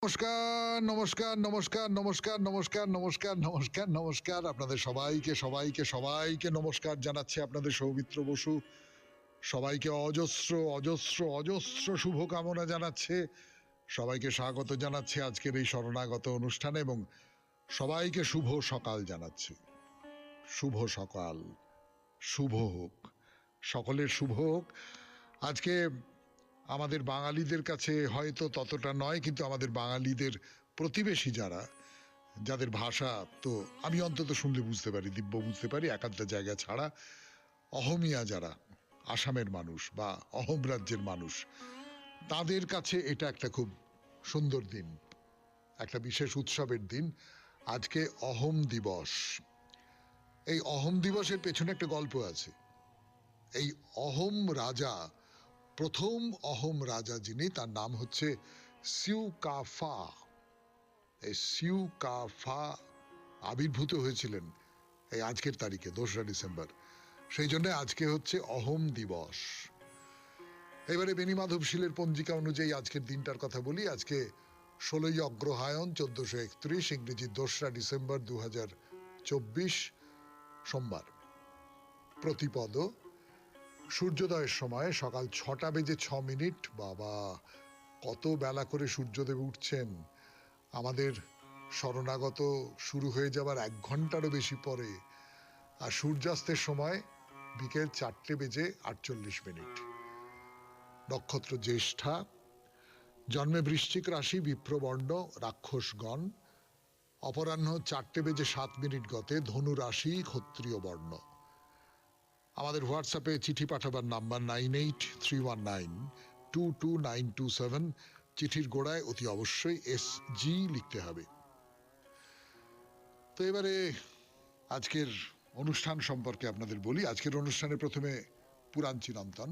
নমস্কার, নমস্কার, নমস্কার, নমস্কার, নমস্কার, নমস্কার, নমস্কার, নমস্কার। আপনাদের সবাইকে সবাইকে সবাইকে নমস্কার জানাচ্ছে আপনাদের সৌমিত্র বসু। সবাইকে অজস্র অজস্র অজস্র শুভকামনা জানাচ্ছে, সবাইকে স্বাগত জানাচ্ছে আজকের এই শরণাগত অনুষ্ঠানে এবং সবাইকে শুভ সকাল জানাচ্ছে। শুভ সকাল, শুভ হোক, সকলের শুভ হোক। আজকে আমাদের বাঙালিদের কাছে হয়তো ততটা নয়, কিন্তু আমাদের বাঙালিদের প্রতিবেশী যারা, যাদের ভাষা তো আমি অন্তত শুনলে বুঝতে পারি, দিব্য বুঝতে পারি একাধটা জায়গা ছাড়া, অহমিয়া যারা, আসামের মানুষ বা অহোম রাজ্যের মানুষ, তাদের কাছে এটা একটা খুব সুন্দর দিন, একটা বিশেষ উৎসবের দিন। আজকে অহোম দিবস। এই অহোম দিবসের পেছনে একটা গল্প আছে। এই অহোম রাজা, প্রথম অহোম রাজা যিনি, তার নাম হচ্ছে সিউকাফা। এই সিউকাফা আবির্ভূত হয়েছিলেন এই আজকের তারিখে 2রা ডিসেম্বর। সেই জন্য আজকে হচ্ছে অহোম দিবস। এবারে বেণীমাধবশীলের পঞ্জিকা অনুযায়ী আজকের দিনটার কথা বলি। আজকে 16ই অগ্রহায়ণ 1431, ইংরেজি 2রা ডিসেম্বর 2024, সোমবার। প্রতিপদ। সূর্যোদয়ের সময় সকাল 6টা বেজে 6 মিনিট। বাবা, কত বেলা করে সূর্যদেব উঠছেন। আমাদের শরণাগত শুরু হয়ে যাবার 1 ঘন্টারও বেশি পরে। আর সূর্যাস্তের সময় বিকেল 4টে বেজে 48 মিনিট। নক্ষত্র জ্যেষ্ঠা। জন্মে বৃশ্চিক রাশি, বিপ্রবর্ণ, রাক্ষসগণ। অপরাহ্ন 4টে বেজে 7 মিনিট গতে, ধনু রাশি, ক্ষত্রিয় বর্ণ। আমাদের হোয়াটসঅ্যাপে চিঠি পাঠাবার নাম্বার 9831922927। চিঠির গোড়ায় অতি অবশ্যই SG লিখতে হবে। তো এবারে আজকের অনুষ্ঠান সম্পর্কে আপনাদের বলি। আজকের অনুষ্ঠানে প্রথমে পুরাণ চিরন্তন।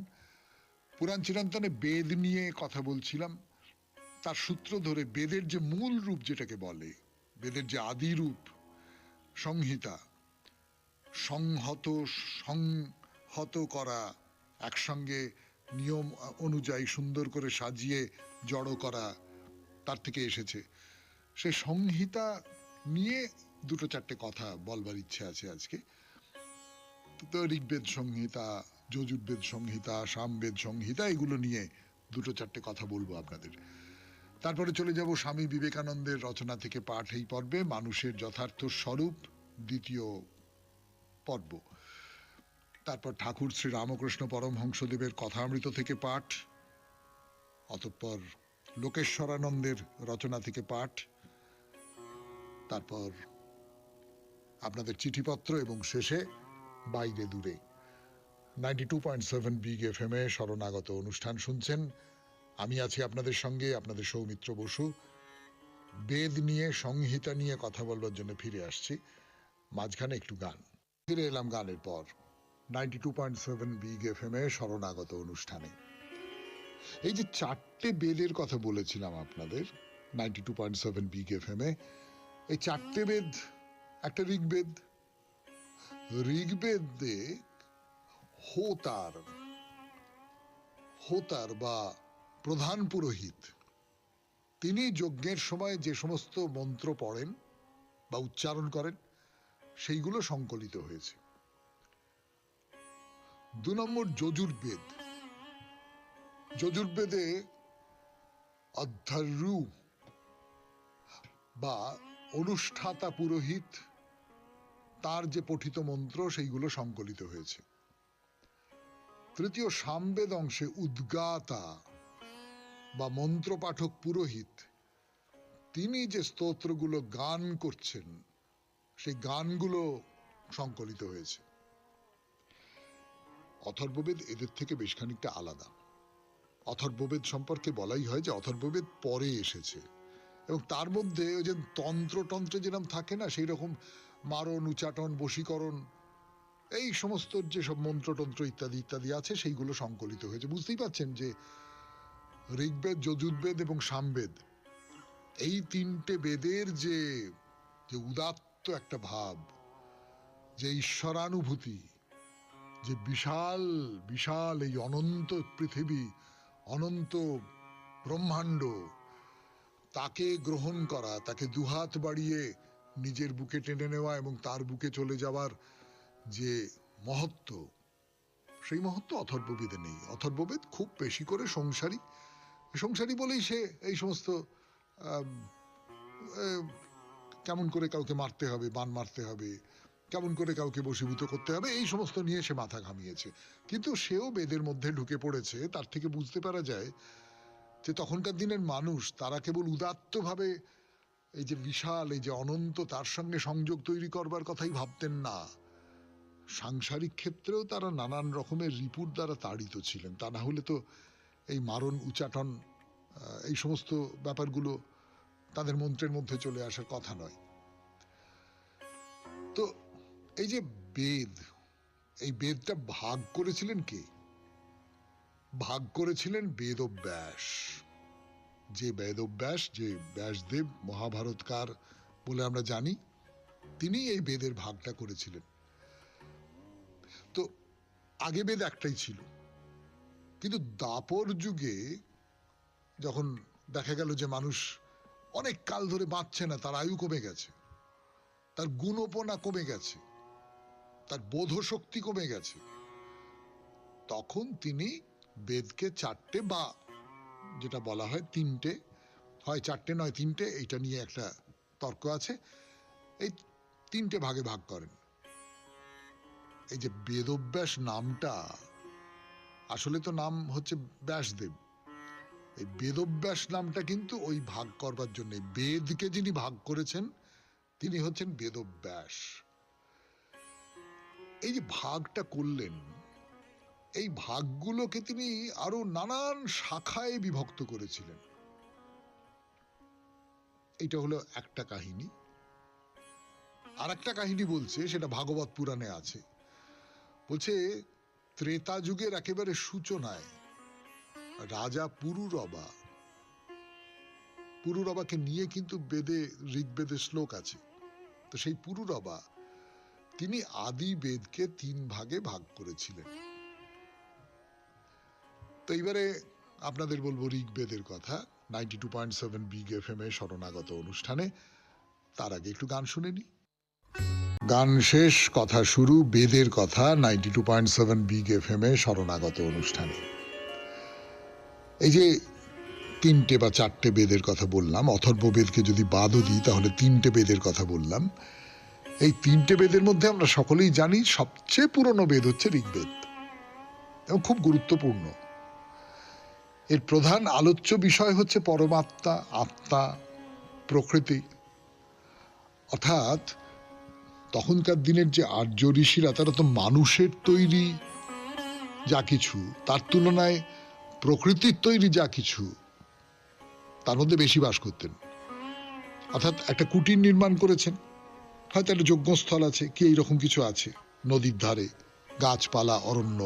পুরাণ চিরন্তনে বেদ নিয়ে কথা বলছিলাম। তার সূত্র ধরে বেদের যে মূল রূপ যেটাকে বলে, বেদের যে আদি রূপ সংহিতা, সংহত করা, একসঙ্গে নিয়ম অনুযায়ী সুন্দর করে সাজিয়ে জড়ো করা, তার থেকে এসেছে। সেই সংহিতা নিয়ে 2-4টে কথা বলবার ইচ্ছে আছে আজকে। তো ঋগ্বেদ সংহিতা, যজুর্বেদ সংহিতা, সামবেদ সংহিতা, এগুলো নিয়ে 2-4টে কথা বলবো আপনাদের। তারপরে চলে যাব স্বামী বিবেকানন্দের রচনা থেকে পাঠ এই পর্বে, মানুষের যথার্থ স্বরূপ, 2য় পর্ব। তারপর ঠাকুর শ্রী রামকৃষ্ণ পরমহংসদেবের কথামৃত থেকে পাঠ, অতঃপর লোকেশ্বরানন্দের রচনা থেকে পাঠ, তারপর আপনাদের চিঠিপত্র এবং শেষে বাইরে দূরে। 92.7 বিগ FM এ শরণাগত অনুষ্ঠান শুনছেন। আমি আছি আপনাদের সঙ্গে, আপনাদের সৌমিত্র বসু। বেদ নিয়ে, সংহিতা নিয়ে কথা বলবার জন্য ফিরে আসছি। মাঝখানে একটু গান। ফিরে এলাম গানের পর 92.7 বিগ FM এ শরণাগত অনুষ্ঠানে। এই যে 4টে বেদের কথা বলেছিলাম আপনাদের 92.7 বিগ FM এ, এই 4টে বেদ, একটা ঋগ্বেদ। ঋগ্বেদে হোতার বা প্রধান পুরোহিত, তিনি যজ্ঞের সময় যে সমস্ত মন্ত্র পড়েন বা উচ্চারণ করেন, সেইগুলো সংকলিত হয়েছে। 2 নম্বর যজুর্বেদ। যজুর্বেদে অধ্বর্যু বা অনুষ্ঠাতা পুরোহিত, তার যে পঠিত মন্ত্র, সেইগুলো সংকলিত হয়েছে। 3য় সামবেদ অংশে উদ্গাতা বা মন্ত্রপাঠক পুরোহিত, তিনি যে স্তোত্রগুলো গান করছেন, সেই গানগুলো সংকলিত হয়েছে। অথর্ববেদ এদের থেকে বেশ খানিকটা আলাদা। অথর্ববেদ সম্পর্কে বলাই হয় যে অথর্ববেদ পরে এসেছে এবং তার মধ্যে ওই যে তন্ত্রে যেরকম থাকে না, সেই রকম মারণ, উচ্চাটন, বশীকরণ, এই সমস্ত যেসব মন্ত্রতন্ত্র ইত্যাদি ইত্যাদি আছে, সেইগুলো সংকলিত হয়েছে। বুঝতেই পারছেন যে ঋগ্বেদ, যজুর্বেদ এবং সামবেদ, এই 3টে বেদের যে উদাত্ত একটা ভাব, যে ঈশ্বরানুভূতি, যে বিশাল বিশাল এই অনন্ত পৃথিবী, অনন্ত ব্রহ্মাণ্ড, তাকে গ্রহণ করা, তাকে দুহাত বাড়িয়ে নিজের বুকে টেনে নেওয়া এবং তার বুকে চলে যাওয়ার যে মহত্ব, সেই মহত্ব অথর্ববেদে নেই। অথর্ববেদ খুব বেশি করে সংসারী বলেই সে এই সমস্ত কেমন করে কাউকে মারতে হবে, বান মারতে হবে, কেমন করে কাউকে বশীভূত করতে হবে, এই সমস্ত নিয়ে সে মাথা ঘামিয়েছে। কিন্তু সেও বেদের মধ্যে ঢুকে পড়েছে। তার থেকে বুঝতে পারা যায় যে তখনকার দিনের মানুষ তারা কেবল উদাত্তভাবে এই যে বিশাল, এই যে অনন্ত, তার সঙ্গে সংযোগ তৈরি করবার কথাই ভাবতেন না। সাংসারিক ক্ষেত্রেও তারা নানান রকমের রিপুর দ্বারা তাড়িত ছিলেন। তা না হলে তো এই মারণ, উচাটন, এই সমস্ত ব্যাপারগুলো তাদের মন্ত্রের মধ্যে চলে আসার কথা নয়। তো এই যে বেদ, এই বেদটা ভাগ করেছিলেন কে? ভাগ করেছিলেন বেদব্যাস। যে বেদব্যাস, যে ব্যাসদেব মহাভারতকার বলে আমরা জানি, তিনি এই বেদের ভাগটা করেছিলেন। তো আগে বেদ একটাই ছিল, কিন্তু দাপর যুগে যখন দেখা গেল যে মানুষ অনেক কাল ধরে বাঁচছে না, তার আয়ু কমে গেছে, তার গুণপনা কমে গেছে, তার বোধশক্তি কমে গেছে, তখন তিনি বেদকে চারটে, বা যেটা বলা হয় তিনটে, হয় চারটে নয় তিনটে, এইটা নিয়ে একটা তর্ক আছে, এই তিনটে ভাগে ভাগ করেন। এই যে বেদব্যাস নামটা, আসলে তো নাম হচ্ছে ব্যাসদেব। এই বেদব্যাস নামটা কিন্তু ওই ভাগ করবার জন্য, বেদকে যিনি ভাগ করেছেন তিনি হচ্ছেন বেদব্যাস। এই যে ভাগটা করলেন, এই ভাগগুলোকে তিনি আরো নানান শাখায় বিভক্ত করেছিলেন। এইটা হলো একটা কাহিনী। আর একটা কাহিনী বলছে, সেটা ভাগবত পুরাণে আছে। বলছে ত্রেতা যুগের একেবারে সূচনায় রাজা পুরুরবাকে নিয়ে কিন্তু বেদে, ঋগ্বেদে শ্লোক আছে। তো সেই পুরুরবা তিনি আদি বেদকে 3 ভাগে ভাগ করেছিলেন। তো এইবারে আপনাদের বলবো ঋগ্বেদের কথা 92.7 বিগ এফএম এ শরণাগত অনুষ্ঠানে। তার আগে একটু গান শুনে নি। গান শেষ, কথা শুরু, বেদের কথা 92.7 বিগ এফএম এ শরণাগত অনুষ্ঠানে। এই যে 3টে বা 4টে বেদের কথা বললাম, অথর্ববেদকে যদি বাদও দিই তাহলে 3টে বেদের কথা বললাম। এই 3টে বেদের মধ্যে আমরা সকলেই জানি সবচেয়ে পুরনো বেদ হচ্ছে ঋগ্বেদ, এবং খুব গুরুত্বপূর্ণ। এর প্রধান আলোচ্য বিষয় হচ্ছে পরমাত্মা, আত্মা, প্রকৃতি। অর্থাৎ তখনকার দিনের যে আর্য ঋষিরা, তারা তো মানুষের তৈরি যা কিছু, তার তুলনায় প্রকৃতির তৈরি যা কিছু, তার মধ্যে বেশি বাস করতেন। অর্থাৎ একটা কুটির নির্মাণ করেছেন, হয়তো একটা যজ্ঞস্থল আছে, কি এইরকম কিছু আছে নদীর ধারে, গাছপালা, অরণ্য।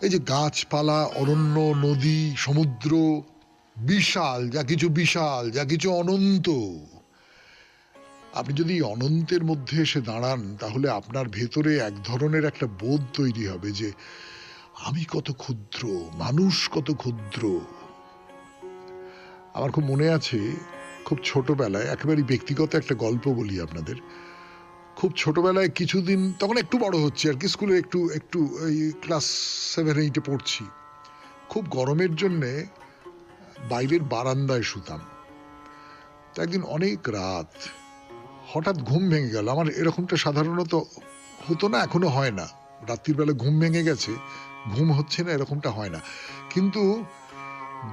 এই যে গাছপালা, অরণ্য, নদী, সমুদ্র, বিশাল যা কিছু অনন্ত। আপনি যদি অনন্তের মধ্যে এসে দাঁড়ান, তাহলে আপনার ভেতরে এক ধরনের একটা বোধ তৈরি হবে যে আমি কত ক্ষুদ্র, মানুষ কত ক্ষুদ্র। আমার খুব মনে আছে, খুব ছোটবেলায়, একেবারে ব্যক্তিগত একটা গল্প বলি আপনাদের। খুব ছোটবেলায় কিছুদিন, তখন একটু বড় হচ্ছে আর কি, স্কুলে একটু এই ক্লাস 7-8 পড়ছি। খুব গরমের জন্যে বাইরের বারান্দায় শুতাম। তো একদিন অনেক রাত হঠাৎ ঘুম ভেঙে গেল। আমার এরকমটা সাধারণত হতো না, এখনো হয় না। রাত্রির বেলা ঘুম ভেঙে গেছে, ঘুম হচ্ছে না, এরকমটা হয় না। কিন্তু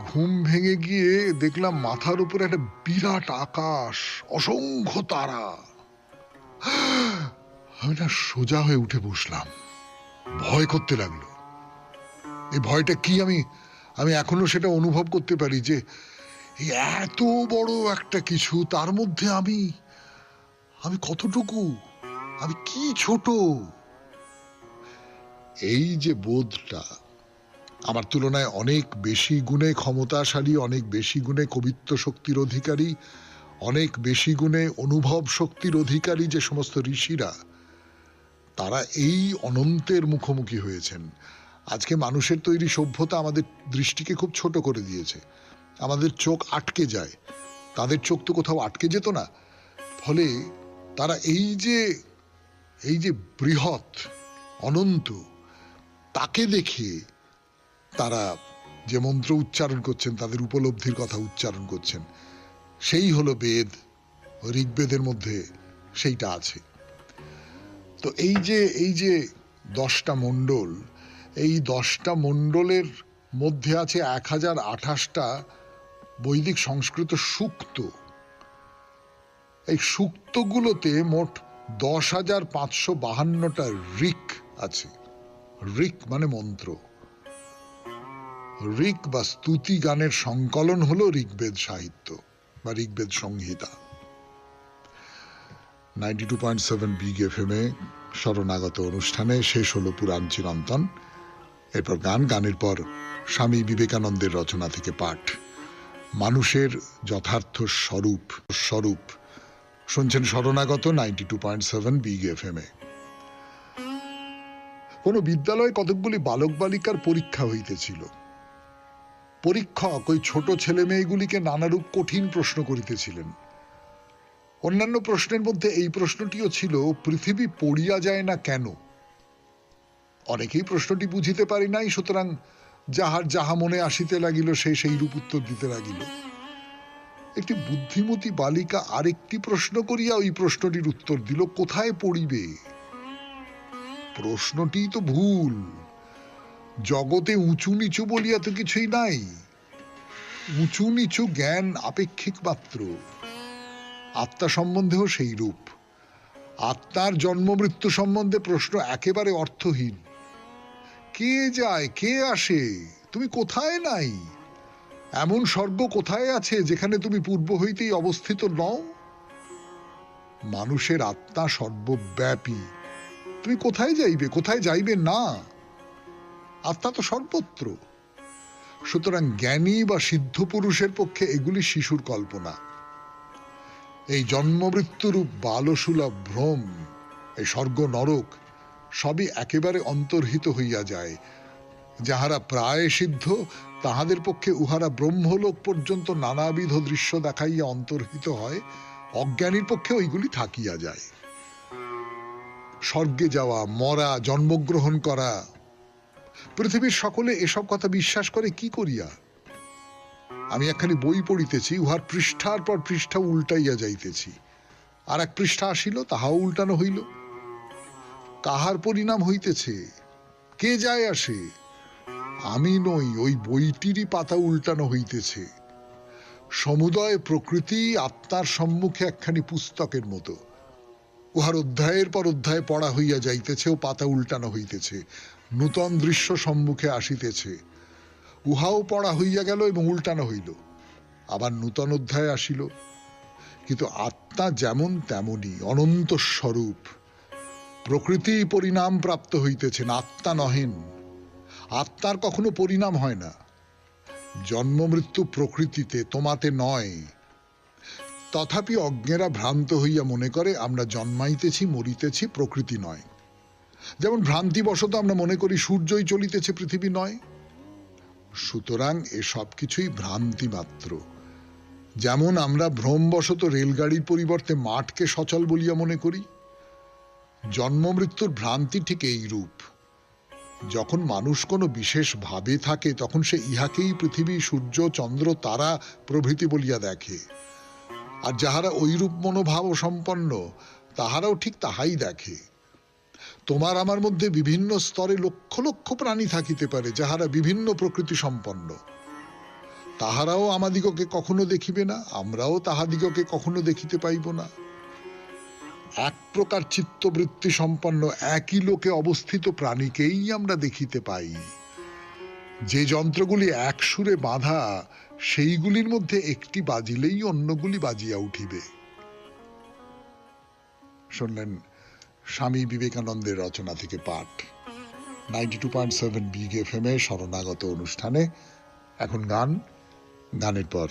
ঘুম ভেঙে গিয়ে দেখলাম মাথার উপরে একটা বিরাট আকাশ, অসংখ্য তারা। আমি না সোজা হয়ে উঠে বসলাম, ভয় করতে লাগলো। এই ভয়টা কি আমি এখনো সেটা অনুভব করতে পারি, যে এত বড় একটা কিছু, তার মধ্যে আমি কতটুকু, আমি কি ছোট। এই যে বোধটা, আমার তুলনায় অনেক বেশি গুণে ক্ষমতাশালী, অনেক বেশি গুণে কবিত্ব শক্তির অধিকারী, অনেক বেশি গুণে অনুভব শক্তির অধিকারী যে সমস্ত ঋষিরা, তারা এই অনন্তের মুখোমুখি হয়েছেন। আজকে মানুষের তৈরি সভ্যতা আমাদের দৃষ্টিকে খুব ছোট করে দিয়েছে, আমাদের চোখ আটকে যায়। তাদের চোখ তো কোথাও আটকে যেত না। ফলে তারা এই যে বৃহৎ অনন্ত, তাকে দেখে তারা যে মন্ত্র উচ্চারণ করছেন, তাদের উপলব্ধির কথা উচ্চারণ করছেন, সেই হলো বেদ। ঋগ্বেদের মধ্যে সেইটা আছে। তো এই যে 10টা মণ্ডল, এই 10টা মণ্ডলের মধ্যে আছে 1028টা বৈদিক সংস্কৃত সূক্ত। এই সূক্তগুলোতে মোট 10,552টা ঋক আছে। ঋক মানে মন্ত্র। ঋক বা স্তুতি গানের সংকলন হলো ঋগ্বেদ সাহিত্য বা ঋগ্বেদ সংহিতা। 92.7 বিগ এফএম-এ শরণাগত অনুষ্ঠানে শেষ হলো পুরাণ চিরন্তন। এরপর গানের পর স্বামী বিবেকানন্দের রচনা থেকে পাঠ, মানুষের যথার্থ স্বরূপ। শুনছেন শরণাগত 92.7 বিগ এফএম-এ। কোন বিদ্যালয়ে কতকগুলি বালক বালিকার পরীক্ষা হইতেছিল। পরীক্ষক ওই ছোট ছেলে মেয়েগুলিকে নানারূপ কঠিন প্রশ্ন করিতেছিলেন। অন্যান্য প্রশ্নের মধ্যে এই প্রশ্নটিও ছিল, পৃথিবী পড়িয়া যায় না কেন? অনেকেই প্রশ্নটি বুঝিতে পারি নাই, সুতরাং যাহার যাহা মনে আসিতে লাগিল সে সেই রূপ উত্তর দিতে লাগিল। একটি বুদ্ধিমতী বালিকা আরেকটি প্রশ্ন করিয়া ওই প্রশ্নটির উত্তর দিল, কোথায় পড়িবে? প্রশ্নটি তো ভুল। জগতে উঁচু নিচু বলিয়া তো কিছুই নাই। উঁচু নিচু জ্ঞান আপেক্ষিক মাত্র। আত্মা সম্বন্ধেও সেই রূপ। আত্মার জন্ম মৃত্যু সম্বন্ধে প্রশ্ন একেবারে অর্থহীন। কে যায়, কে আসে, তুমি কোথায় নাই? এমন স্বর্গ কোথায় আছে যেখানে তুমি পূর্ব হইতেই অবস্থিত নও? মানুষের আত্মা সর্বব্যাপী। তুমি কোথায় যাইবে, কোথায় যাইবে না? আত্মা তো সর্বত্র। সুতরাং জ্ঞানী বা সিদ্ধ পুরুষের পক্ষে এগুলি শিশুর কল্পনা। এই জন্ম মৃত্যুরূপ বালসুলভ ভ্রম, এই স্বর্গ নরক সবই একেবারে অন্তর্হিত হইয়া যায়। যাহারা প্রায় সিদ্ধ, তাহাদের পক্ষে উহারা ব্রহ্মলোক পর্যন্ত নানাবিধ দৃশ্য দেখাইয়া অন্তর্হিত হয়। অজ্ঞানীর পক্ষে ওইগুলি থাকিয়া যায়। স্বর্গে যাওয়া, মরা, জন্মগ্রহণ করা, পৃথিবীর সকলে এসব কথা বিশ্বাস করে কি করিয়া? আমি একখানি বই পড়িতেছি, উহার পৃষ্ঠার পর পৃষ্ঠা উল্টাইয়া যাইতেছি। আর এক পৃষ্ঠা আসিল, তাহাও উল্টানো হইল। কাহার পরিণাম হইতেছে, কে যায় আসে? আমি নই, ওই বইটিরই পাতা উল্টানো হইতেছে। সমুদয় প্রকৃতি আত্মার সম্মুখে একখানি পুস্তকের মতো। উহার অধ্যায়ের পর অধ্যায় পড়া হইয়া যাইতেছে ও পাতা উল্টানো হইতেছে। নূতন দৃশ্য সম্মুখে আসিতেছে, উহাও পড়া হইয়া গেল এবং উল্টানো হইল। আবার নূতন অধ্যায় আসিল। কিন্তু আত্মা যেমন তেমনই অনন্ত স্বরূপ। প্রকৃতি পরিণাম প্রাপ্ত হইতেছেন, আত্মা নহেন। আত্মার কখনো পরিণাম হয় না। জন্ম মৃত্যু প্রকৃতিতে, তোমাতে নয়। তথাপি অজ্ঞেরা ভ্রান্ত হইয়া মনে করে আমরা জন্মাইতেছি, মরিতেছি, প্রকৃতি নয়। যেমন ভ্রান্তিবশত আমরা মনে করি সূর্যই চলিতেছে, পৃথিবী নয়। সুতরাং এসব কিছুই ভ্রান্তি মাত্র। যেমন আমরা ভ্রমবশত রেলগাড়ির পরিবর্তে মাঠকে সচল বলিয়া মনে করি। জন্ম মৃত্যুর ভ্রান্তি ঠিক এই রূপ। যখন মানুষ কোনো বিশেষ ভাবে থাকে, তখন সে ইহাকেই পৃথিবী, সূর্য, চন্দ্র, তারা প্রভৃতি বলিয়া দেখে। আর যাহারা ঐরূপ মনোভাব সম্পন্ন, তাহারাও ঠিক তাহাই দেখে। তোমার আমার মধ্যে বিভিন্ন স্তরে লক্ষ লক্ষ প্রাণী থাকিতে পারে, যাহারা বিভিন্ন প্রকৃতি সম্পন্ন। তাহারাও আমাদিগকে কখনো দেখিবে না, আমরাও তাহাদিগকে কখনো দেখিতে পাইব না। এক প্রকার চিত্তবৃত্তি সম্পন্ন একই লোকে অবস্থিত প্রাণীকেই আমরা দেখিতে পাই। যে যন্ত্রগুলি এক সুরে বাঁধা, সেইগুলির মধ্যে একটি বাজিলেই অন্যগুলি বাজিয়া উঠিবে। শুনলেন স্বামী বিবেকানন্দের রচনা থেকে পাঠ, 92.7 বিগ এফএম-এ শরণাগত অনুষ্ঠানে। এখন গানের পর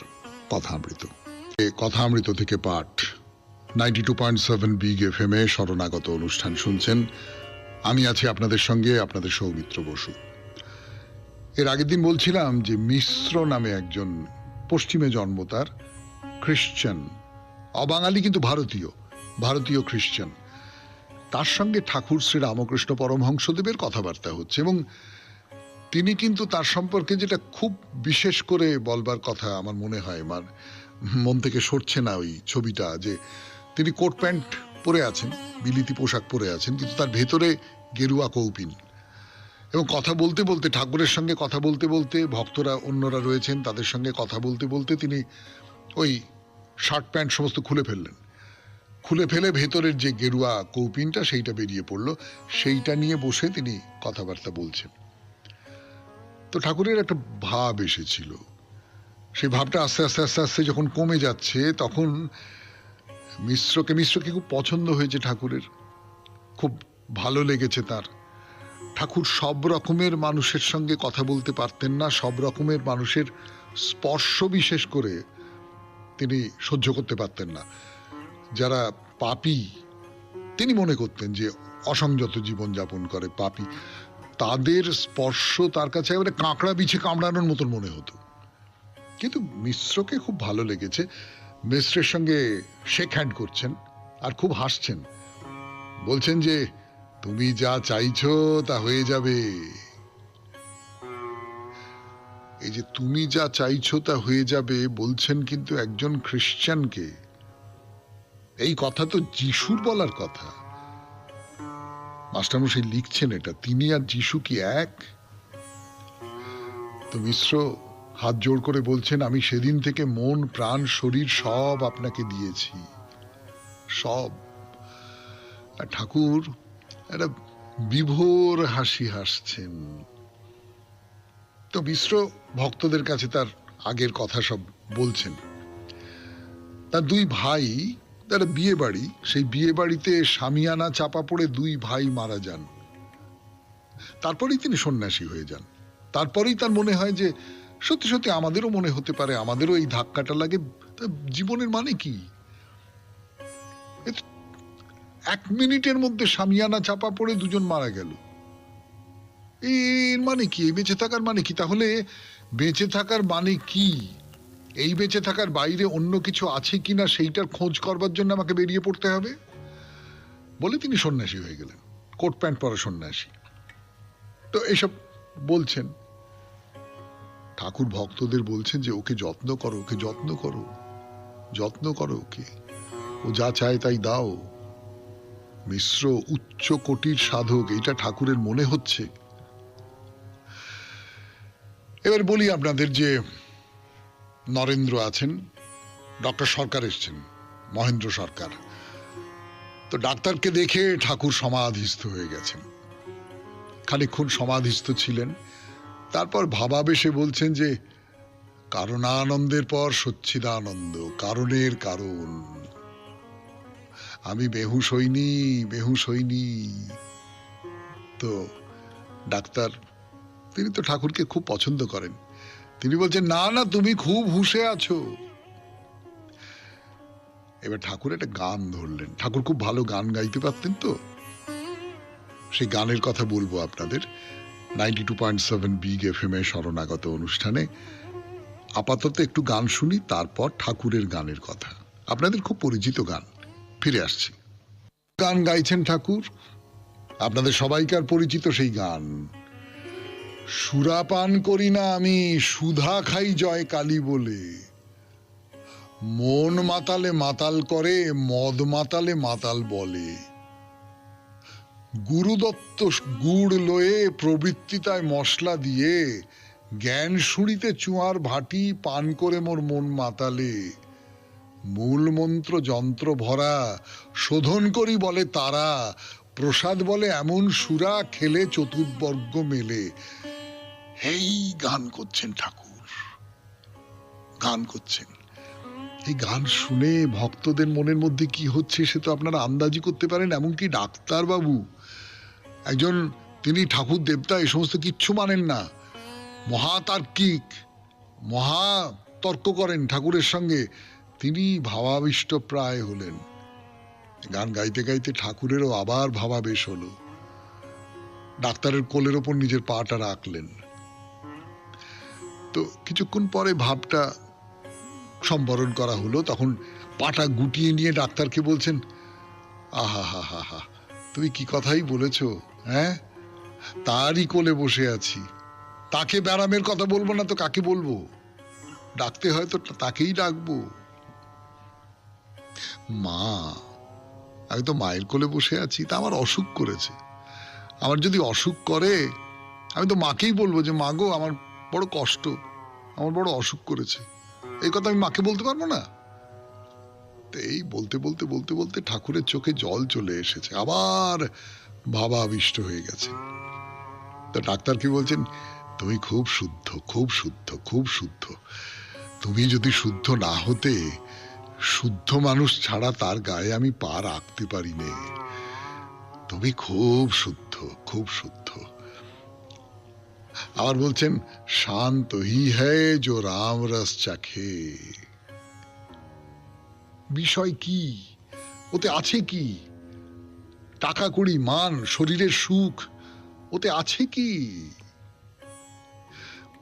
কথামৃত। কথামৃত থেকে পাঠ, 92.7 বিগ এফএম-এ শরণাগত অনুষ্ঠান শুনছেন। আমি আছি আপনাদের সঙ্গে, আপনাদের সৌমিত্র বসু। এর আগের দিন বলছিলাম যে মিশ্র নামে একজন, পশ্চিমে জন্ম তার, খ্রিশ্চান, অবাঙালি কিন্তু ভারতীয়, ভারতীয় খ্রিশ্চান, তার সঙ্গে ঠাকুর শ্রী রামকৃষ্ণ পরমহংসদেবের কথাবার্তা হচ্ছে। এবং তিনি কিন্তু তার সম্পর্কে যেটা খুব বিশেষ করে বলবার কথা আমার মনে হয়, আমার মন থেকে সরছে না ওই ছবিটা, যে তিনি কোট প্যান্ট পরে আছেন, বিলিতি পোশাক পরে আছেন, কিন্তু তার ভেতরে গেরুয়া কৌপিন, এবং কথা বলতে বলতে, ঠাকুরের সঙ্গে কথা বলতে বলতে, ভক্তরা অন্যরা রয়েছেন তাদের সঙ্গে কথা বলতে বলতে তিনি ওই শার্ট প্যান্ট সমস্ত খুলে ফেললেন। খুলে ফেলে ভেতরের যে গেরুয়া কৌপিনটা সেইটা বেরিয়ে পড়লো, সেইটা নিয়ে বসে তিনি কথাবার্তা বলছেন। তো ঠাকুরের একটা ভাব এসেছিল, সেই ভাবটা আস্তে আস্তে আস্তে আস্তে যখন কমে যাচ্ছে, তখন মিশ্রকে খুব পছন্দ হয়েছে ঠাকুরের, খুব ভালো লেগেছে তার। ঠাকুর সব রকমের মানুষের সঙ্গে কথা বলতে পারতেন না, সব রকমের মানুষের স্পর্শ বিশেষ করে তিনি সহ্য করতে পারতেন না। যারা পাপী, তিনি মনে করতেন যে অসংযত জীবন যাপন করে পাপী, তাদের স্পর্শ তার কাছে একেবারে কাঁকড়া বিছে কামড়ানোর মতন মনে হতো। কিন্তু মিশ্রকে খুব ভালো লেগেছে, মিশ্রের সঙ্গে শেক হ্যান্ড করছেন আর খুব হাসছেন, বলছেন যে তুমি যা চাইছো তা হয়ে যাবে। এই যে তুমি যা চাইছো তা হয়ে যাবে বলছেন কিন্তু একজন খ্রিশ্চানকে, এই কথা তো যিশুর বলার কথা। মাস্টারমশাই লিখছেন এটা, তিনি আর যিশু কি এক? তো মিশ্র হাত জোড় করে বলছেন, আমি সেদিন থেকে মন প্রাণ শরীর সব আপনাকে দিয়েছি, সব। আর ঠাকুর একটা বিভোর হাসি হাসছেন। তো মিশ্র ভক্তদের কাছে তার আগের কথা সব বলছেন। তার দুই ভাই, তারা বিয়ে বাড়ি, সেই বিয়ে বাড়িতে শামিয়ানা চাপা পড়ে দুই ভাই মারা যান। তারপরেই তিনি সন্ন্যাসী হয়ে যান। তারপরেই তার মনে হয় যে সত্যি সত্যি আমাদেরও মনে হতে পারে, আমাদেরও এই ধাক্কাটা লাগে, জীবনের মানে কি? 1 মিনিটের মধ্যে শামিয়ানা চাপা পড়ে দুজন মারা গেল, এর মানে কি? বেঁচে থাকার মানে কি? তাহলে বেঁচে থাকার মানে কি? এই বেঁচে থাকার বাইরে অন্য কিছু আছে কিনা সেইটার খোঁজ করবার জন্য আমাকে বেরিয়ে পড়তে হবে বলে তিনি সন্ন্যাসী হয়ে গেলেন, কোট প্যান্ট পরা সন্ন্যাসী। তো এইসব বলছেন। ঠাকুর ভক্তদের বলছেন যে ওকে যত্ন করো, ওকে যত্ন করো, যত্ন করো ওকে, ও যা চায় তাই দাও। মিশ্র উচ্চ কোটির সাধক, এটা ঠাকুরের মনে হচ্ছে। এবার বলি আপনাদের যে নরেন্দ্র আছেন, ডক্টর সরকার এসছেন, মহেন্দ্র সরকার। তো ডাক্তারকে দেখে ঠাকুর সমাধিস্থ হয়ে গেছেন, খানিকক্ষণ সমাধিস্থ ছিলেন। তারপর ভাবাবেশে বলছেন যে কারণানন্দের পর সচ্চিদানন্দ, কারণের কারণ, আমি বেহুশ হইনি, বেহুশ হইনি। তো ডাক্তার, তিনি তো ঠাকুরকে খুব পছন্দ করেন, তিনি বলছেন না না তুমি খুব হুঁশে আছো। এবার ঠাকুর একটা গান ধরলেন, ঠাকুর খুব ভালো গান গাইতে পারতেন, তো সেই গানের কথা বলবো আপনাদের 92.7 বিগ এফএম এ শরণাগত অনুষ্ঠানে। আপাতত একটু গান শুনি, তারপর ঠাকুরের গানের কথা, আপনাদের খুব পরিচিত গান, ফিরে আসছি। গান গাইছেন ঠাকুর, আপনাদের সবাইকার পরিচিত সেই গান, সুরাপান করি না আমি, সুধা খাই জয় কালী বলে, মন মাতালে মাতাল করে, মদ মাতালে মাতাল বলে, গুরুদত্ত গুড় লয়ে প্রবৃত্তিতায় মশলা দিয়ে, জ্ঞান শুঁড়িতে চুয়ার ভাটি, পান করে মোর মন মাতালে, মূল মন্ত্র যন্ত্র ভরা, শোধন করি বলে তারা, প্রসাদ বলে এমন সুরা, খেলে চতুর্বর্গ মেলে। এই গান করছেন ঠাকুর, গান করছেন। এই গান শুনে ভক্তদের মনের মধ্যে কি হচ্ছে সে তো আপনারা আন্দাজি করতে পারেন। এমনকি ডাক্তারবাবু একজন, তিনি ঠাকুর দেবতা এই সমস্ত কিচ্ছু মানেন না, মহাতার্কিক, মহা তর্ক করেন ঠাকুরের সঙ্গে, তিনি ভাবাবিষ্ট প্রায় হলেন। গান গাইতে গাইতে ঠাকুরেরও আবার ভাবাবেশ হলো, ডাক্তারের কোলের ওপর নিজের পাটা রাখলেন। তো কিছুক্ষণ পরে ভাবটা সম্বরণ করা হলো, তখন পাটা গুটিয়ে নিয়ে ডাক্তারকে বলছেন, আহা হা হা হা, তুমি কি কথাই বলেছ, হ্যাঁ, তারই কোলে বসে আছি, তাকে ব্যারামের কথা বলবো না তো কাকে বলবো, ডাকতে হয় তো তাকেই ডাকবো। মা, আমি তো মায়ের কোলে বসে আছি, তা আমার অসুখ করেছে, আমার যদি অসুখ করে আমি তো মাকেই বলবো যে মা গো, আমার বড় কষ্ট, আমার বড় অসুখ করেছে, এই কথা আমি মাকে বলতে পারবো না? এই বলতে বলতে বলতে বলতে ঠাকুরের চোখে জল চলে এসেছে, আবার ভাবাবিষ্ট হয়ে গেছে। তো ডাক্তার কি বলছেন, তুমি খুব শুদ্ধ, খুব শুদ্ধ, খুব শুদ্ধ, তুমি যদি শুদ্ধ না হতে, শুদ্ধ মানুষ ছাড়া তার গায়ে আমি পা রাখতে পারি নে, তুমি খুব শুদ্ধ, খুব শুদ্ধ। আবার বলছেন, শান্ত হি হ্যায় জো রাম রস চাখে। বিষয় কি, ওতে আছে কি? টাকা কড়ি, মান, শরীরের সুখ, ওতে আছে কি?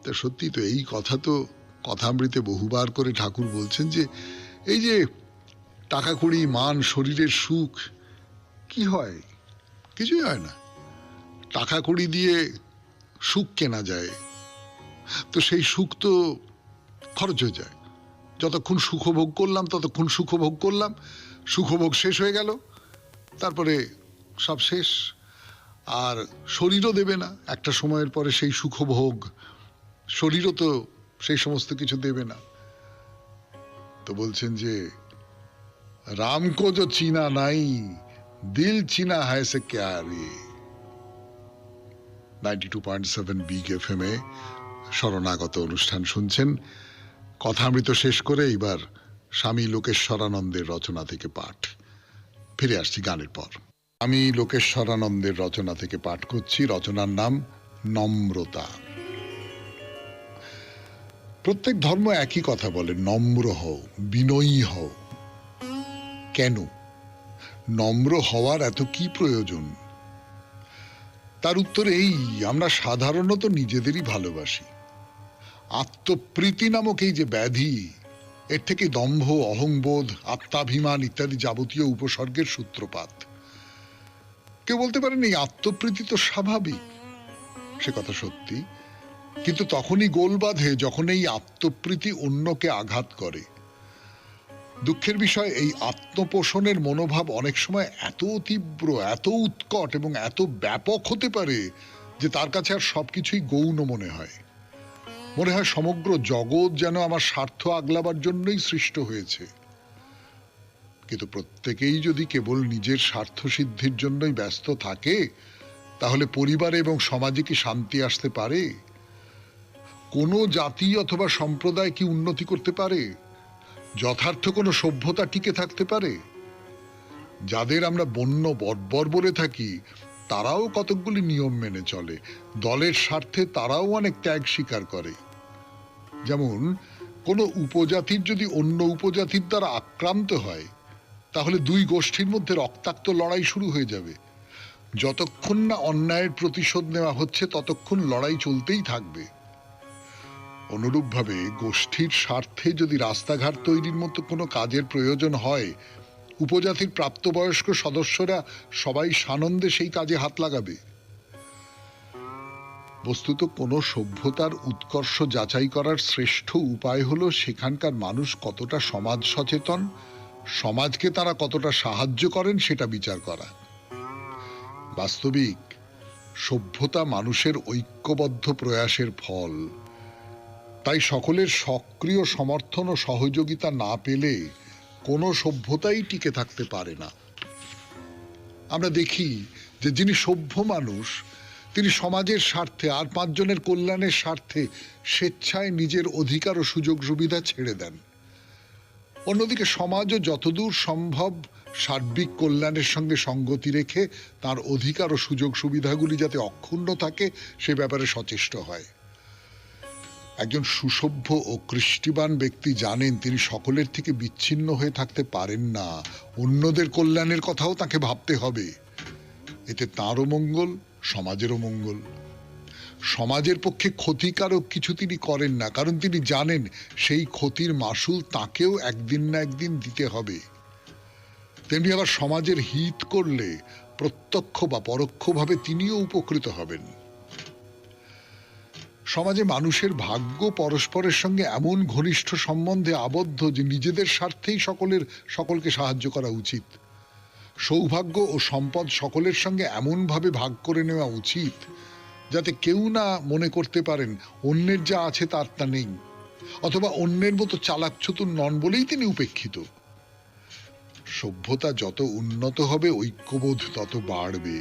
তা সত্যি তো, এই কথা তো কথামৃতে বহুবার করে ঠাকুর বলছেন যে এই যে টাকা কড়ি, মান, শরীরের সুখ, কি হয়? কিছুই হয় না। টাকা কড়ি দিয়ে সুখ কেনা যায়, তো সেই সুখ তো খরচ হয়ে যায়। যতক্ষণ সুখভোগ করলাম ততক্ষণ সুখভোগ করলাম, সুখভোগ শেষ হয়ে গেল, তারপরে সব শেষ। আর শরীরও দেবে না একটা সময়ের পরে সেই সুখভোগ, শরীরও তো সেই সমস্ত কিছু দেবে না। তো বলছেন যে রামকো जो चीना নাই, দিল চিনা হ্যায় সে ক্যা রে। 92.7 বিগ এফএম এ শরণাগত অনুষ্ঠান শুনছেন। কথামৃত শেষ করে এবার স্বামী লোকেশ্বরানন্দের রচনা থেকে পাঠ। ফিরে আসছি গানের পর। আমি লোকেশ্বরানন্দের রচনা থেকে পাঠ করছি। রচনার নাম নম্রতা। প্রত্যেক ধর্ম একই কথা বলে, নম্র হও, বিনয়ী হও। কেন নম্র হওয়ার এত কি প্রয়োজন? তার উত্তর এই, আমরা সাধারণত নিজেদেরই ভালোবাসি। আত্মপ্রীতি নামক এই যে ব্যাধি, এর থেকে দম্ভ, অহংবোধ, আত্মাভিমান ইত্যাদি যাবতীয় উপসর্গের সূত্রপাত। কেউ বলতে পারেন এই আত্মপ্রীতি তো স্বাভাবিক, সে কথা সত্যি, কিন্তু তখনই গোল বাঁধে যখন এই আত্মপ্রীতি অন্যকে আঘাত করে। দুঃখের বিষয়, এই আত্মপোষণের মনোভাব অনেক সময় এত তীব্র, এত উৎকট এবং এত ব্যাপক হতে পারে যে তার কাছে আর সবকিছুই গৌণ মনে হয়। মনে হয় সমগ্র জগৎ যেন আমার স্বার্থ আগলাবার জন্যই সৃষ্ট হয়েছে। কিন্তু প্রত্যেকেই যদি কেবল নিজের স্বার্থ সিদ্ধির জন্যই ব্যস্ত থাকে, তাহলে পরিবারে এবং সমাজে কি শান্তি আসতে পারে? কোনো জাতি অথবা সম্প্রদায় কি উন্নতি করতে পারে? যথার্থ কোনো সভ্যতা টিকে থাকতে পারে? যাদের আমরা বন্য বর্বর বলে থাকি, তারাও কতকগুলি নিয়ম মেনে চলে, দলের স্বার্থে তারাও অনেক ত্যাগ স্বীকার করে। যেমন কোনো উপজাতির যদি অন্য উপজাতির দ্বারা আক্রান্ত হয়, তাহলে দুই গোষ্ঠীর মধ্যে রক্তাক্ত লড়াই শুরু হয়ে যাবে। যতক্ষণ না অন্যায়ের প্রতিশোধ নেওয়া হচ্ছে ততক্ষণ লড়াই চলতেই থাকবে। অনুরূপভাবে গোষ্ঠীর স্বার্থে যদি রাস্তাঘাট তৈরির মতো কোনো কাজের প্রয়োজন হয়, উপজাতির প্রাপ্তবয়স্ক সদস্যরা সবাই সানন্দে সেই কাজে হাত লাগাবে। বস্তুত কোনো সভ্যতার উৎকর্ষ যাচাই করার শ্রেষ্ঠ উপায় হলো সেখানকার মানুষ কতটা সমাজ সচেতন, সমাজকে তারা কতটা সাহায্য করেন সেটা বিচার করা। বাস্তবিক সভ্যতা মানুষের ঐক্যবদ্ধ প্রয়াসের ফল। তাই সকলের সক্রিয় সমর্থন ও সহযোগিতা না পেলে কোনো সভ্যতাই টিকে থাকতে পারে না। আমরা দেখি যে যিনি সভ্য মানুষ, তিনি সমাজের স্বার্থে আর পাঁচজনের কল্যাণের স্বার্থে স্বেচ্ছায় নিজের অধিকার ও সুযোগ সুবিধা ছেড়ে দেন। অন্যদিকে সমাজও যতদূর সম্ভব সার্বিক কল্যাণের সঙ্গে সঙ্গতি রেখে তার অধিকার ও সুযোগ সুবিধাগুলি যাতে অক্ষুণ্ণ থাকে সে ব্যাপারে সচেষ্ট হয়। একজন সুসভ্য ও কৃষ্টিবান ব্যক্তি জানেন তিনি সকলের থেকে বিচ্ছিন্ন হয়ে থাকতে পারেন না, অন্যদের কল্যাণের কথাও তাকে ভাবতে হবে। এতে তাঁরও মঙ্গল, সমাজেরও মঙ্গল। সমাজের পক্ষে ক্ষতিকারক কিছু তিনি করেন না, কারণ তিনি জানেন সেই ক্ষতির মাসুল তাকেও একদিন না একদিন দিতে হবে। তেমনি আবার সমাজের হিত করলে প্রত্যক্ষ বা পরোক্ষভাবে তিনিও উপকৃত হবেন। সমাজে মানুষের ভাগ্য পরস্পরের সঙ্গে এমন ঘনিষ্ঠ সম্বন্ধে আবদ্ধ যে নিজেদের স্বার্থেই সকলকে সাহায্য করা উচিত। সৌভাগ্য ও সম্পদ সকলের সঙ্গে এমনভাবে ভাগ করে নেওয়া উচিত যাতে কেউ না মনে করতে পারেন অন্যের যা আছে তার তা নেই, অথবা অন্যের মতো চালাক চতুর নন বলেই তিনি উপেক্ষিত। সভ্যতা যত উন্নত হবে ঐক্যবোধ তত বাড়বে।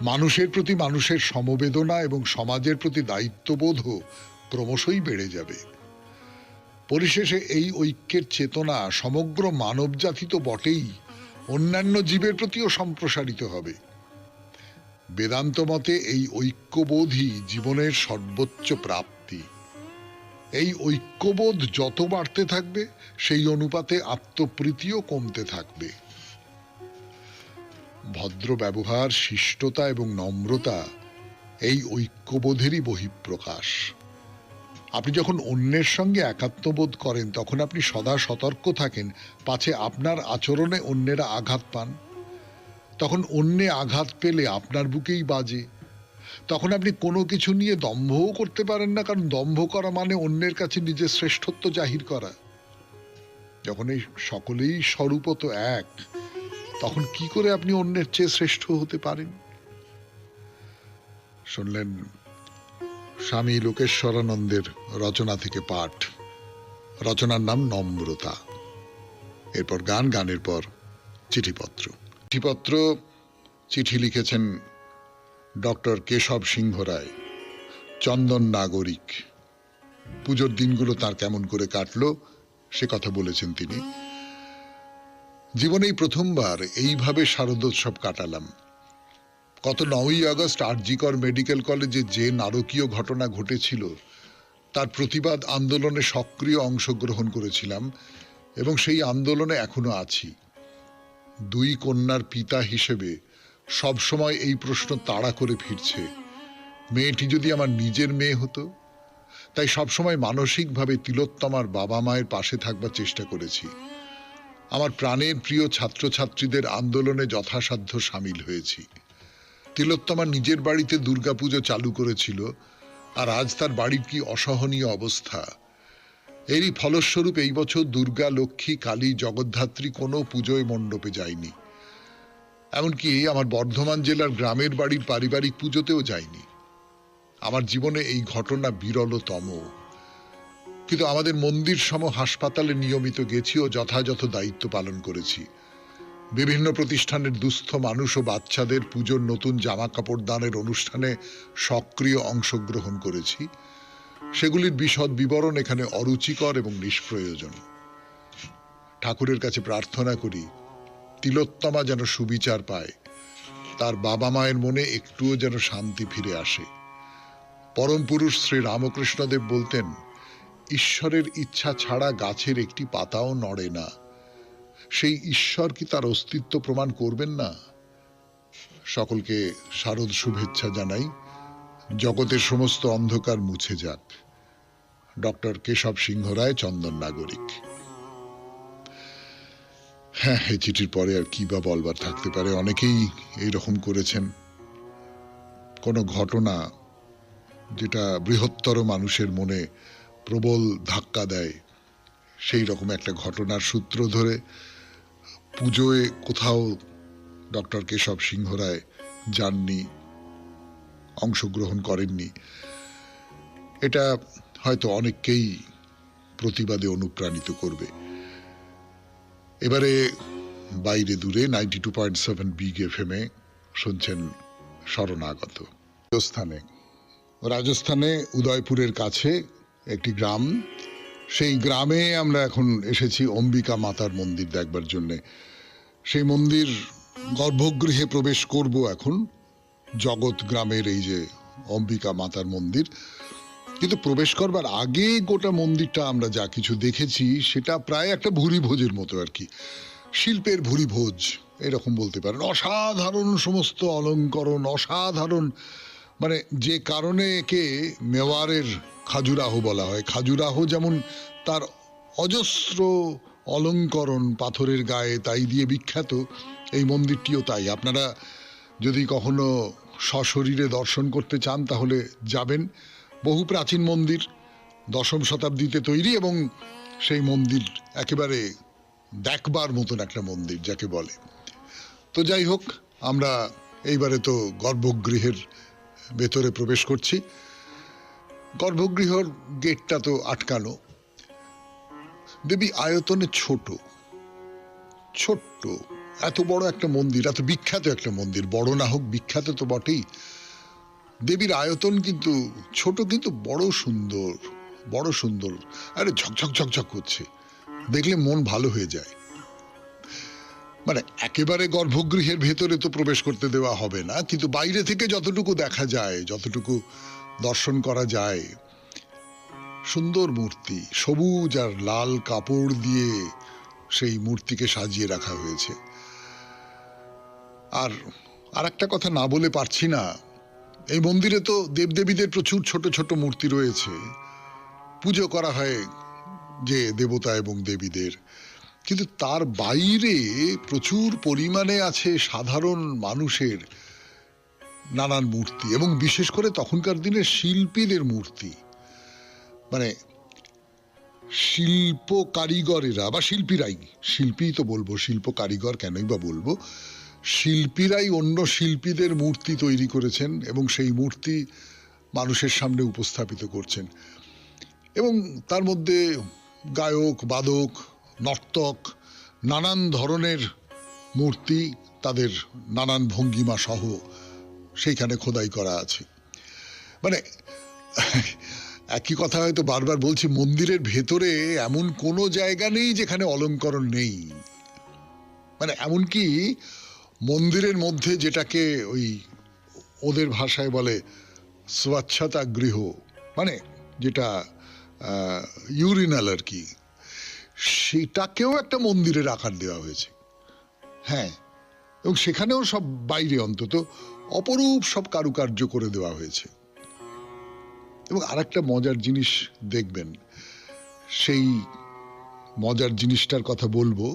মানুষের প্রতি মানুষের সমবেদনা এবং সমাজের প্রতি দায়িত্ববোধও ক্রমশই বেড়ে যাবে। পরিশেষে এই ঐক্যের চেতনা সমগ্র মানবজাতি তো বটেই, অন্যান্য জীবের প্রতিও সম্প্রসারিত হবে। বেদান্ত মতে এই ঐক্যবোধই জীবনের সর্বোচ্চ প্রাপ্তি। এই ঐক্যবোধ যত বাড়তে থাকবে সেই অনুপাতে আত্মপ্রীতিও কমতে থাকবে। ভদ্র ব্যবহার, শিষ্টতা এবং নম্রতা এই ঐক্যবোধেরই বহিঃপ্রকাশ। আপনি যখন অন্যের সঙ্গে একাত্মবোধ করেন তখন আপনি সদা সতর্ক থাকেন পাছে আপনার আচরণে অন্যেরা আঘাত পান। তখন অন্যে আঘাত পেলে আপনার বুকেই বাজে। তখন আপনি কোনো কিছু নিয়ে দম্ভও করতে পারেন না, কারণ দম্ভ করা মানে অন্যের কাছে নিজের শ্রেষ্ঠত্ব জাহির করা। যখন এই সকলেই স্বরূপত এক, তখন কি করে আপনি অন্যের চেয়ে শ্রেষ্ঠ হতে পারেন? শুনলেন স্বামী লোকেশ্বরানন্দের রচনা থেকে পাঠ। রচনার নাম নম্রতা। এরপর গান, গানের পর চিঠিপত্র। চিঠি লিখেছেন ডক্টর কেশব সিংহ রায়, চন্দন নাগরিক। পুজোর দিনগুলো তার কেমন করে কাটলো সে কথা বলেছেন তিনি। জীবনেই প্রথমবার এইভাবে শারদোৎসব কাটালাম। গত 9ই আগস্ট আরজিকর মেডিকেল কলেজে যে নারকীয় ঘটনা ঘটেছিল তার প্রতিবাদ আন্দোলনে সক্রিয় অংশগ্রহণ করেছিলাম এবং সেই আন্দোলনে এখনো আছি। 2 কন্যার পিতা হিসেবে সবসময় এই প্রশ্ন তাড়া করে ফিরছে, মেয়েটি যদি আমার নিজের মেয়ে হতো। তাই সবসময় মানসিকভাবে তিলোত্তমার বাবা মায়ের পাশে থাকবার চেষ্টা করেছি। আমার প্রাণের প্রিয় ছাত্রছাত্রীদের আন্দোলনে যথাসাধ্য সামিল হয়েছি। তিলোত্তমা নিজের বাড়িতে দুর্গাপুজো চালু করেছিল, আর আজ তার বাড়ির কি অসহনীয় অবস্থা। এরই ফলস্বরূপ এই বছর দুর্গা, লক্ষ্মী, কালী, জগদ্ধাত্রী কোনো পুজোয় মণ্ডপে যায়নি। এমনকি আমার বর্ধমান জেলার গ্রামের বাড়ির পারিবারিক পুজোতেও যায়নি। আমার জীবনে এই ঘটনা বিরলতম। কিন্তু আমাদের মন্দির সম হাসপাতালে নিয়মিত গেছি ও যথাযথ দায়িত্ব পালন করেছি। বিভিন্ন প্রতিষ্ঠানের দুস্থ মানুষ ও বাচ্চাদের পুজোর নতুন জামা কাপড় দানের অনুষ্ঠানে সক্রিয় অংশগ্রহণ করেছি। সেগুলির বিশদ বিবরণ এখানে অরুচিকর এবং নিষ্প্রয়োজন। ঠাকুরের কাছে প্রার্থনা করি তিলোত্তমা যেন সুবিচার পায়, তার বাবা মায়ের মনে একটুও যেন শান্তি ফিরে আসে। পরম পুরুষ শ্রী রামকৃষ্ণদেব বলতেন, ঈশ্বরের ইচ্ছা ছাড়া গাছের একটি পাতাও নড়ে না। সেই ঈশ্বর কি তার অস্তিত্ব প্রমাণ করবেন না? সকলকে শারদ শুভেচ্ছা জানাই। জগতের সমস্ত অন্ধকার মুছে যাক। ডক্টর কেশব সিংহ রায়, চন্দন নাগরিক। হ্যাঁ, এই চিঠির পরে আর কি বা বলবার থাকতে পারে। অনেকেই এইরকম করেছেন। কোনো ঘটনা যেটা বৃহত্তর মানুষের মনে প্রবল ধাক্কা দেয়, সেই রকম একটা ঘটনার সূত্র ধরে পুজোয় কোথাও ডক্টর কেশব সিংহ রায় যাননি, অংশগ্রহণ করেননি। এটা হয়তো অনেককেই প্রতিবাদে অনুপ্রাণিত করবে। এবারে বাইরে দূরে 92.7 বিগ এফএম-এ শুনছেন শরণাগত। রাজস্থানে উদয়পুরের কাছে একটি গ্রাম, সেই গ্রামে আমরা এখন এসেছি অম্বিকা মাতার মন্দির দেখবার জন্যে। সেই মন্দির গর্ভগৃহে প্রবেশ করব এখন। জগৎ গ্রামের এই যে অম্বিকা মাতার মন্দির, কিন্তু প্রবেশ করবার আগে গোটা মন্দিরটা আমরা যা কিছু দেখেছি সেটা প্রায় একটা ভুরি ভোজের মতো আর কি, শিল্পের ভুরি ভোজ এরকম বলতে পারেন। অসাধারণ সমস্ত অলঙ্করণ, অসাধারণ মানে যে কারণে একে মেওয়ারের খাজুরাহো বলা হয়। খাজুরাহো যেমন তার অজস্র অলঙ্করণ পাথরের গায়ে তাই দিয়ে বিখ্যাত, এই মন্দিরটিও তাই। আপনারা যদি কখনো সশরীরে দর্শন করতে চান তাহলে যাবেন। বহু প্রাচীন মন্দির, দশম শতাব্দীতে তৈরি, এবং সেই মন্দির একেবারে দেখবার মতন একটা মন্দির যাকে বলে। তো যাই হোক, আমরা এইবারে তো গর্ভগৃহের ভেতরে প্রবেশ করছি। গর্ভগৃহর গেটটা তো আটকানো। দেবী আয়তনে ছোট, ছোট্ট, এত বড় একটা মন্দির, এত বিখ্যাত একটা মন্দির, বড় না হোক বিখ্যাত তো বটেই। দেবীর আয়তন কিন্তু ছোট, কিন্তু বড় সুন্দর, বড় সুন্দর। আরে ঝকঝক ঝকঝক করছে, দেখলে মন ভালো হয়ে যায়। মানে একেবারে গর্ভগৃহের ভেতরে তো প্রবেশ করতে দেওয়া হবে না, কিন্তু বাইরে থেকে যতটুকু দেখা যায়, যতটুকু দর্শন করা যায়, সুন্দর মূর্তি, সবুজ আর লাল কাপড় দিয়ে সেই মূর্তিকে সাজিয়ে রাখা হয়েছে। আর একটা কথা না বলে পারছি না, এই মন্দিরে তো দেবদেবীদের প্রচুর ছোট ছোট মূর্তি রয়েছে, পুজো করা হয় যে দেবতা এবং দেবীদের, কিন্তু তার বাইরে প্রচুর পরিমাণে আছে সাধারণ মানুষের নানান মূর্তি, এবং বিশেষ করে তখনকার দিনের শিল্পীদের মূর্তি। মানে শিল্প কারিগরেরা বা শিল্পীরাই, শিল্পী তো বলবো, শিল্প কারিগর কেনই বা বলবো, শিল্পীরাই অন্য শিল্পীদের মূর্তি তৈরি করেছেন এবং সেই মূর্তি মানুষের সামনে উপস্থাপিত করছেন। এবং তার মধ্যে গায়ক, বাদক, নর্তক, নানান ধরনের মূর্তি, তাদের নানান ভঙ্গিমা সহ সেইখানে খোদাই করা আছে। মানে একই কথা হয়তো বারবার বলছি, মন্দিরের ভেতরে এমন কোনো জায়গা নেই যেখানে অলঙ্করণ নেই। মানে এমনকি মন্দিরের মধ্যে যেটাকে ওই ওদের ভাষায় বলে স্বচ্ছতা গৃহ, মানে যেটা ইউরিনাল আর কি, সেটাকেও একটা মন্দিরের আকার দেওয়া হয়েছে। হ্যাঁ, এবং সেখানেও সব বাইরে অন্তত অপরূপ সব কারুকার্য করে দেওয়া হয়েছে। এবং আরেকটা মজার জিনিস দেখবেন, সেই মজার জিনিসটার কথা বলবো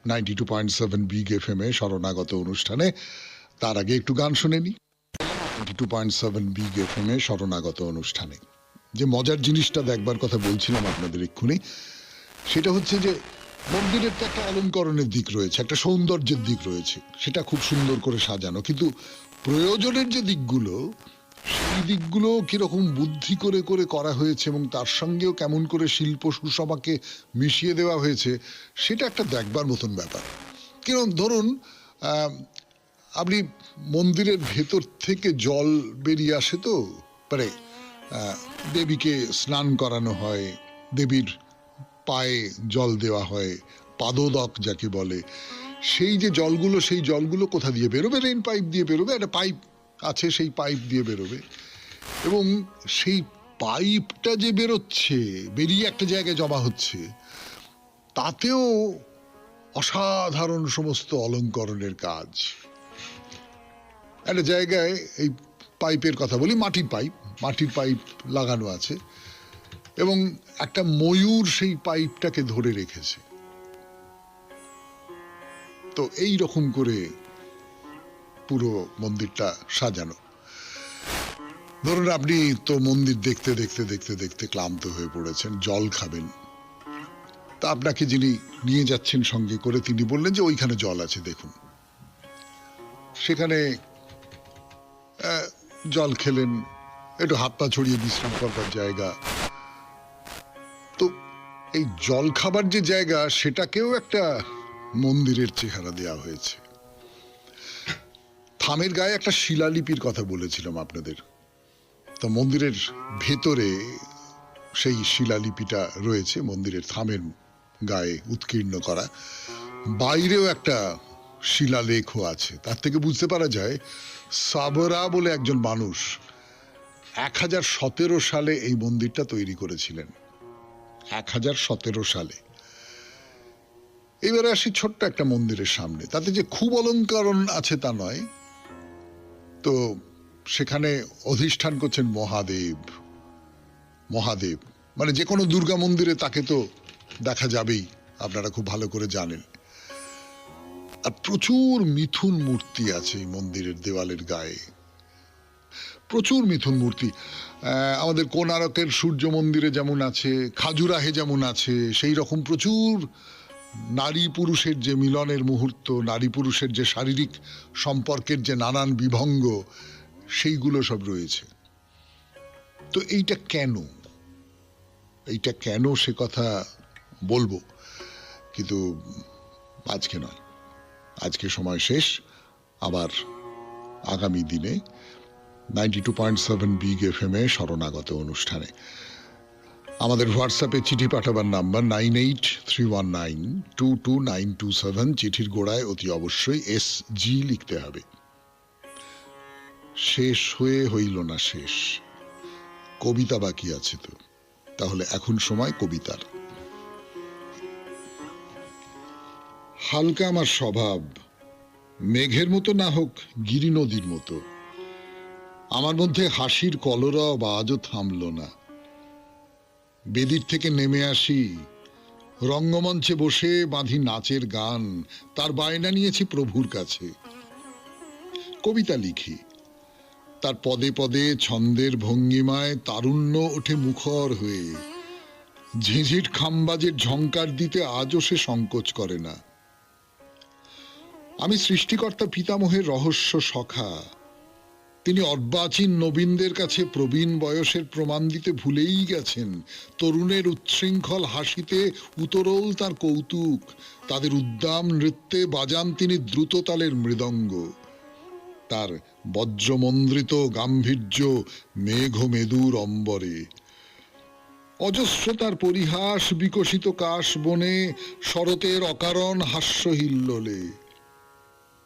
92.7 বিগ FM এ শরণাগত অনুষ্ঠানে। তার আগে একটু গান শুনে নি। 92.7 বিগ FM এ শরণাগত অনুষ্ঠানে যে মজার জিনিসটা দেখবার কথা বলছিলাম আপনাদের এক্ষুনি, সেটা হচ্ছে যে মন্দিরের তো একটা অলঙ্করণের দিক রয়েছে, একটা সৌন্দর্যের দিক রয়েছে, সেটা খুব সুন্দর করে সাজানো, কিন্তু প্রয়োজনের যে দিকগুলো, সেই দিকগুলো কিরকম বুদ্ধি করে করে করা হয়েছে এবং তার সঙ্গেও কেমন করে শিল্প সুষমাকে মিশিয়ে দেওয়া হয়েছে, সেটা একটা দেখবার মতন ব্যাপার। কিরকম ধরুন, আপনি মন্দিরের ভেতর থেকে জল বেরিয়ে আসে, তো মানে দেবীকে স্নান করানো হয়, দেবীর পায়ে জল দেওয়া হয়, পাদোদক যাকে বলে, সেই যে জলগুলো, সেই জলগুলো কোথা দিয়ে বেরোবে? রেন পাইপ দিয়ে বেরোবে, একটা পাইপ আছে, সেই পাইপ দিয়ে বেরোবে, এবং সেই পাইপটা যে বেরোচ্ছে, বেরিয়ে একটা জায়গায় জমা হচ্ছে, তাতেও অসাধারণ সমস্ত অলঙ্করণের কাজ। একটা জায়গায়, এই পাইপের কথা বলি, মাটির পাইপ লাগানো আছে, এবং একটা ময়ূর সেই পাইপটাকে ধরে রেখেছে। তো এই রকম করে পুরো মন্দিরটা সাজানো। ধরুন আপনি তো মন্দির দেখতে দেখতে দেখতে দেখতে ক্লান্ত হয়ে পড়েছেন, জল খাবেন, তা আপনাকে যিনি নিয়ে যাচ্ছেন সঙ্গে করে, তিনি বললেন যে ওইখানে জল আছে দেখুন। সেখানে জল খেলেন, একটু হাত পা ছড়িয়ে বিশ্রাম করবার জায়গা। তো এই জল খাবার যে জায়গা, সেটাকেও একটা মন্দিরের চেহারা দেওয়া হয়েছে। থামের গায়ে একটা শিলালিপির কথা বলেছিলাম আপনাদের, তো মন্দিরের ভেতরে সেই শিলালিপিটা রয়েছে, মন্দিরের থামের গায়ে উৎকীর্ণ করা। বাইরেও একটা শিলালেখও আছে। তার থেকে বুঝতে পারা যায় সাবরা বলে একজন মানুষ 1017 সালে এই মন্দিরটা তৈরি করেছিলেন। 1017 সালে। এবারে আসি ছোট্ট একটা মন্দিরের সামনে, তাতে যে খুব অলঙ্করণ আছে তা নয়, তো সেখানে অধিষ্ঠান করছেন মহাদেব। মহাদেব মানে যে কোনো দুর্গা মন্দিরে তাকে তো দেখা যাবেই, আপনারা খুব ভালো করে জানেন। আর প্রচুর মিথুন মূর্তি আছে এই মন্দিরের দেওয়ালের গায়ে, প্রচুর মিথুন মূর্তি। আমাদের কোণারকের সূর্য মন্দিরে যেমন আছে, খাজুরাহে যেমন আছে, সেই রকম প্রচুর নারী পুরুষের যে মিলনের মুহূর্ত, নারী পুরুষের যে শারীরিক সম্পর্কের যে নানান বিভঙ্গ, সেইগুলো সব রয়েছে। তো এইটা কেন সে কথা বলবো, কিন্তু আজকে নয়, আজকে সময় শেষ। আবার আগামী দিনে 92.7 বিগ FM এ শরণাগত অনুষ্ঠানে। আমাদের হোয়াটসঅ্যাপে চিঠি পাঠাবার নাম্বার 9831922927। চিঠির গোড়ায় অতি অবশ্যই SG লিখতে হবে। শেষ হয়ে হইল না শেষ, কবিতা বাকি আছে তো, তাহলে এখন সময় কবিতার। হালকা আমার স্বভাব, মেঘের মতো না হোক গিরি নদীর মতো। আমার মধ্যে হাসির কলরব আজও থামল না। বেদির থেকে নেমে আসি, রঙ্গমঞ্চে বসে বাঁধি নাচের গান, তার বায়না নিয়েছি প্রভুর কাছে। কবিতা লিখি, তার পদে পদে ছন্দের ভঙ্গিমায় তারুণ্য ওঠে মুখর হয়ে। ঝিঝির খাম্বাজের ঝংকার দিতে আজও সে সংকোচ করে না। আমি সৃষ্টিকর্তা পিতামহের রহস্য সখা। তিনি অর্বাচীন নবীনদের কাছে প্রবীণ বয়সের প্রমাণ দিতে ভুলেই গেছেন। তরুণের উচ্ছৃঙ্খল হাসিতে উতরল তার কৌতুক, তাদের উদ্দাম নৃত্যে বাজান তিনি দ্রুত তালের মৃদঙ্গ। তার বজ্রমন্দ্রিত গাম্ভীর্য মেঘ মেদুর অম্বরে। অজস্র তার পরিহাস বিকশিত কাশ বনে, শরতের অকারণ হাস্য হিল্লোলে।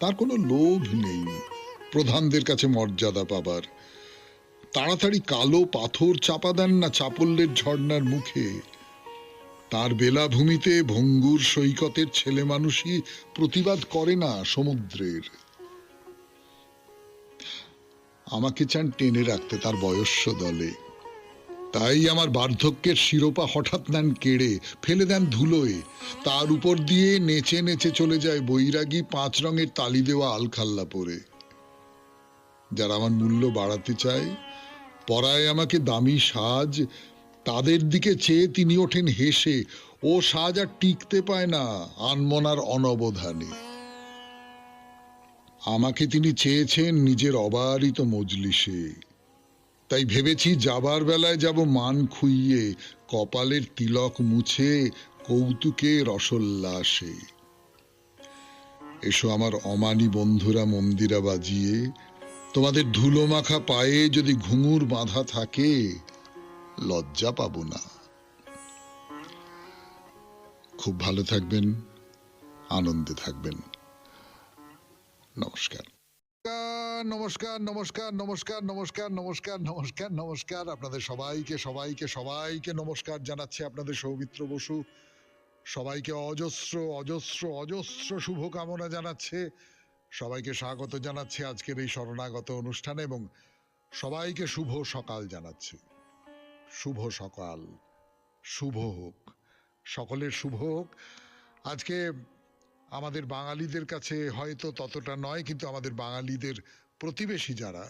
তার কোনো লোভ নেই প্রধানদের কাছে মর্যাদা পাবার। তাড়াতাড়ি কালো পাথর চাপা দেন না চাপল্যের ঝর্ণার মুখে। তার বেলাভূমিতে ভঙ্গুর সৈকতের ছেলে মানুষই প্রতিবাদ করে না সমুদ্রের। আমাকে চান টেনে রাখতে তার বয়স্য দলে, তাই আমার বার্ধক্যের শিরোপা হঠাৎ নেন কেড়ে, ফেলে দেন ধুলোয়। তার উপর দিয়ে নেচে নেচে চলে যায় বৈরাগী 5 রঙের তালি দেওয়া আলখাল্লা পরে। যারা আমার মূল্য বাড়াতে চায়, পরায় আমাকে দামি সাজ, তাদের দিকে চেয়ে তিনি ওঠেন হেসে। ও সাজ আর টিকতে পায় না আনমনার অনবধানে। আমাকে তিনি চেয়েছেন নিজের অবারিত মজলিসে, তাই ভেবেছি যাবার বেলায় যাব মান খুইয়ে, কপালের তিলক মুছে কৌতুকে রসোল্লাসে। এসো আমার অমানি বন্ধুরা মন্দিরা বাজিয়ে, তোমাদের ধুলো মাখা পায়ে যদি ঘুঙুর বাঁধা থাকে, লজ্জা পাবো না। খুব ভালো থাকবেন, আনন্দে থাকবেন। নমস্কার। নমস্কার নমস্কার নমস্কার নমস্কার নমস্কার নমস্কার নমস্কার আপনাদের সবাইকে সবাইকে সবাইকে নমস্কার জানাচ্ছে আপনাদের সৌমিত্র বসু। সবাইকে অজস্র অজস্র অজস্র শুভকামনা জানাচ্ছে, সবাইকে স্বাগত জানাচ্ছে আজকের এই শরণাগত অনুষ্ঠানে, এবং সবাইকে শুভ সকাল জানাচ্ছে। শুভ সকাল, শুভ হোক, সকলের শুভ হোক। আজকে আমাদের বাঙালিদের কাছে হয়তো ততটা নয়, কিন্তু আমাদের বাঙালিদের প্রতিবেশী যারা,